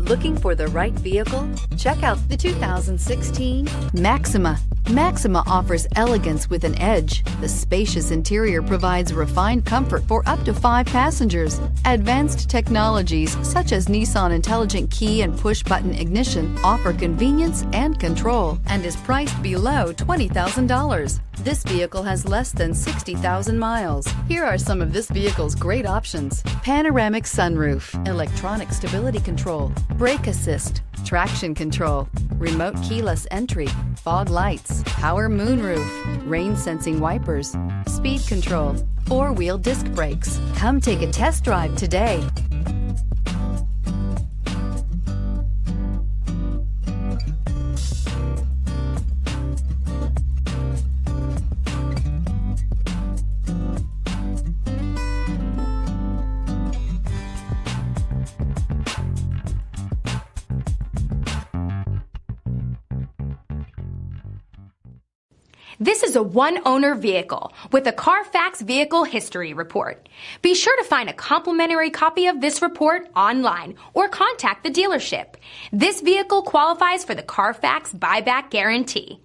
Looking for the right vehicle? Check out the 2016 Maxima. Maxima offers elegance with an edge. The spacious interior provides refined comfort for up to 5 passengers. Advanced technologies such as Nissan Intelligent Key and push-button ignition offer convenience and control and is priced below $20,000. This vehicle has less than 60,000 miles. Here are some of this vehicle's great options: panoramic sunroof, electronic stability control, brake assist, traction control, remote keyless entry, fog lights, power moonroof, rain sensing wipers, speed control, 4-wheel disc brakes. Come take a test drive today. This is a one-owner vehicle with a CARFAX Vehicle History Report. Be sure to find a complimentary copy of this report online or contact the dealership. This vehicle qualifies for the CARFAX Buyback Guarantee.